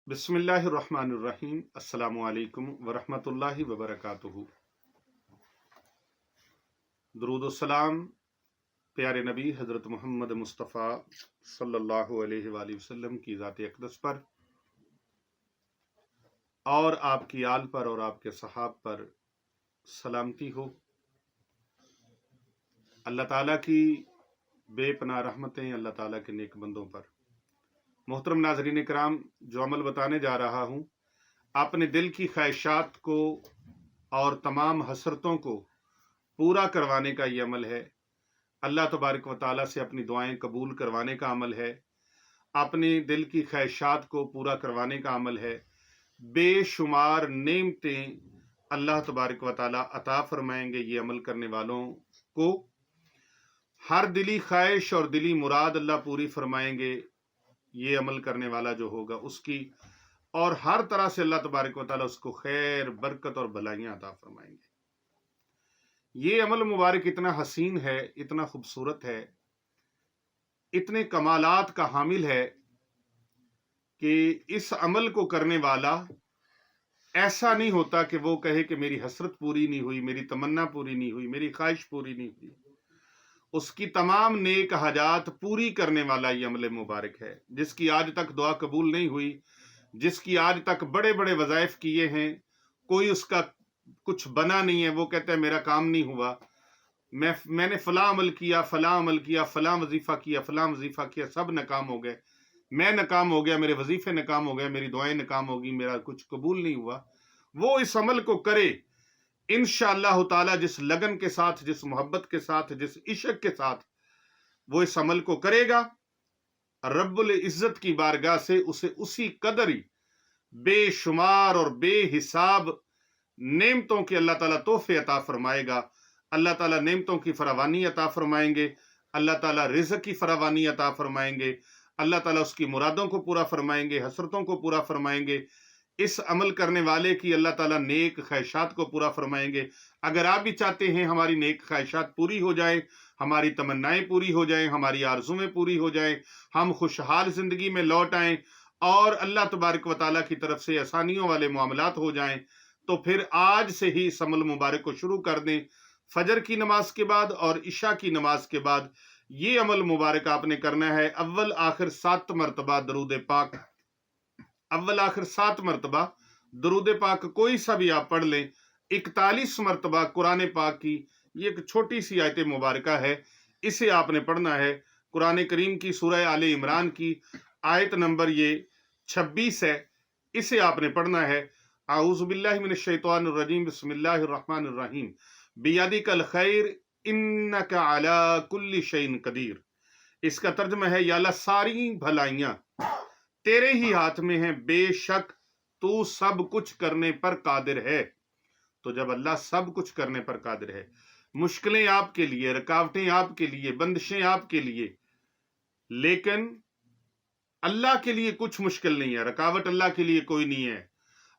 बिस्मिल्लाहिर्रहमानिर्रहीम। अस्सलामु अलैकुम वरहमतुल्लाहि वबरकातुहू। दुरूद व सलाम प्यारे नबी हज़रत मोहम्मद मुस्तफ़ा सल्लल्लाहु अलैहि वसल्लम की ज़ात अक़दस पर और आपकी आल पर और आपके सहाब पर सलामती हो। अल्लाह ताला की बेपनाह रहमतें अल्लाह ताला के नेक बंदों पर। मोहतरम नाज़रीन कराम, जो अमल बताने जा रहा हूँ, अपने दिल की ख्वाहिशात को और तमाम हसरतों को पूरा करवाने का ये अमल है। अल्लाह तबारक व तआला से अपनी दुआएं कबूल करवाने का अमल है। अपने दिल की ख्वाहिशात को पूरा करवाने का अमल है। बेशुमार नेमतें अल्लाह तबारक व तआला अता फरमाएंगे ये अमल करने वालों को। हर दिली ख्वाहिश और दिली मुराद अल्लाह पूरी फरमाएंगे ये अमल करने वाला जो होगा उसकी, और हर तरह से अल्लाह तबारक व तआला उसको खैर, बरकत और भलाइयां अता फरमाएंगे। ये अमल मुबारक इतना हसीन है, इतना खूबसूरत है, इतने कमालात का हामिल है कि इस अमल को करने वाला ऐसा नहीं होता कि वो कहे कि मेरी हसरत पूरी नहीं हुई, मेरी तमन्ना पूरी नहीं हुई, मेरी ख्वाहिश पूरी नहीं हुई। उसकी तमाम नेक हाजात पूरी करने वाला ये अमल मुबारक है। जिसकी आज तक दुआ कबूल नहीं हुई, जिसकी आज तक बड़े बड़े वज़ाइफ किए हैं, कोई उसका कुछ बना नहीं है, वो कहता है मेरा काम नहीं हुआ, मैंने फलां अमल किया, फलां अमल किया, फलां वजीफा किया, फलां वजीफा किया, सब नाकाम हो गए, मैं नाकाम हो गया, मेरे वजीफे नाकाम हो गए, मेरी दुआएं नाकाम होगी, मेरा कुछ कबूल नहीं हुआ। वो इस अमल को करे इंशाअल्लाह ताला, जिस लगन के साथ, जिस मोहब्बत के साथ, जिस इश्क के साथ वो इस अमल को करेगा, रब्बुल इज्जत की बारगाह से उसे उसी कदर ही बेशुमार और बेहिसाब नेमतों के अल्लाह ताला तोहफे अता फरमाएगा। अल्लाह ताला नेमतों की फरावानी अता फरमाएंगे, अल्लाह ताला रिज़्क़ की फरावानी अता फरमाएंगे, अल्लाह ताला उसकी मुरादों को पूरा फरमाएंगे, हसरतों को पूरा फरमाएंगे। इस अमल करने वाले की अल्लाह ताला नेक ख्वाहिशात को पूरा फरमाएंगे। अगर आप भी चाहते हैं हमारी नेक ख्वाहिशात पूरी हो जाए, हमारी तमन्नाएं पूरी हो जाएं, हमारी आरज़ुएं पूरी हो जाएं, हम खुशहाल जिंदगी में लौट आएं और अल्लाह तबारक व तआला की तरफ से आसानियों वाले मामलात हो जाएं, तो फिर आज से ही इस अमल मुबारक को शुरू कर दें। फजर की नमाज के बाद और इशा की नमाज के बाद ये अमल मुबारक आपने करना है। अव्वल आखिर 7 मरतबा दरूद पाक, अव्वल आखिर 7 मरतबा दरूद पाक कोई सा भी आप पढ़ लें। 41 मरतबा कुरान पाक की ये एक छोटी सी आयत मुबारक है, इसे आपने पढ़ना है। कुरान करीम की सूरह आले इमरान की आयत नंबर ये 26 है, इसे आपने पढ़ना है। आऊज़ु बिल्लाहि मिनश शैतानिर रजीम, बिस्मिल्लाहिर रहमानिर रहीम, बियदिकल खैर इन्नका अला कुल्ली शैइन कदीर। इसका तर्जुमा है, या अल्लाह सारी भलाइयां तेरे ही हाथ में है, बेशक तू सब कुछ करने पर कादिर है। तो जब अल्लाह सब कुछ करने पर कादिर है, मुश्किलें आपके लिए, रुकावटें आपके लिए, बंदिशें आपके लिए, लेकिन अल्लाह के लिए कुछ मुश्किल नहीं है, रुकावट अल्लाह के लिए कोई नहीं है।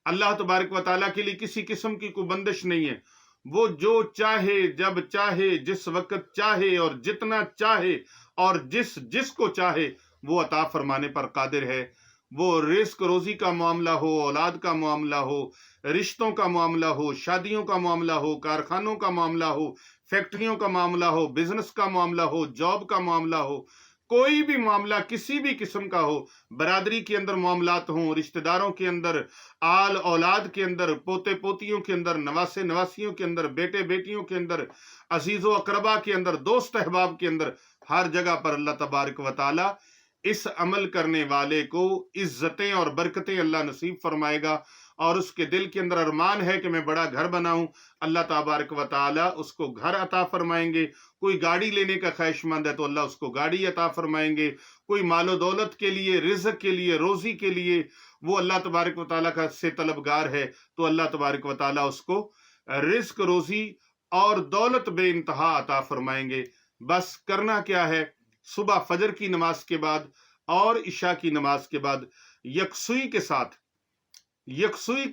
अल्लाह तबारक व तआला के लिए किसी किस्म की कोई बंदिश नहीं है। वो जो चाहे, जब चाहे, जिस वक्त चाहे और जितना चाहे और जिसको चाहे वो अता फरमाने पर कादिर है। वो रिस्क रोजी का मामला हो, औलाद का मामला हो, रिश्तों का मामला हो, शादियों का मामला हो, कारखानों का मामला हो, फैक्ट्रियों का मामला हो, बिजनेस का मामला हो, जॉब का मामला हो, कोई भी मामला किसी भी किस्म का हो, बरादरी के अंदर मामलात हों, रिश्तेदारों के अंदर, आल औलाद के अंदर, पोते पोतियों के अंदर, नवासे नवासियों के अंदर, बेटे बेटियों के अंदर, अजीज़ो अकरबा के अंदर, दोस्त अहबाब के अंदर, हर जगह पर अल्लाह तबारक व तआला इस अमल करने वाले को इज्जतें और बरकतें अल्लाह नसीब फरमाएगा। और उसके दिल के अंदर अरमान है कि मैं बड़ा घर बनाऊं, अल्लाह तबारक व तआला उसको घर अता फरमाएंगे। कोई गाड़ी लेने का ख्वाहिशमंद है तो अल्लाह उसको गाड़ी अता फरमाएंगे। कोई मालो दौलत के लिए, रिज़्क़ के लिए, रोजी के लिए वो अल्लाह तबारक व तआला का से तलबगार है तो अल्लाह तबारक व तआला उसको रिज़्क़, रोजी और दौलत बेइंतहा अता फरमाएंगे। बस करना क्या है, सुबह फजर की नमाज के बाद और इशा की नमाज के बाद यकसुई के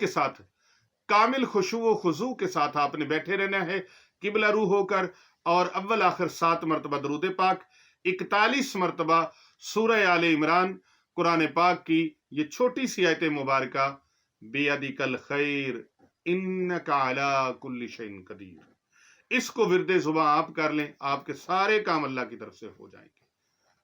साथ कामिल खुशू व खुजू के साथ आपने बैठे रहना है, किबला रू होकर, और अव्वल आखिर 7 मरतबा दरूद पाक, 41 मरतबा सूरह आले इमरान कुरान पाक की یہ چھوٹی سی آیت مبارکہ بیدک الخیر انک علی کل شیء قدیر، اس کو ورد زباں آپ کر لیں، آپ کے سارے کام اللہ کی طرف سے ہو جائیں گے۔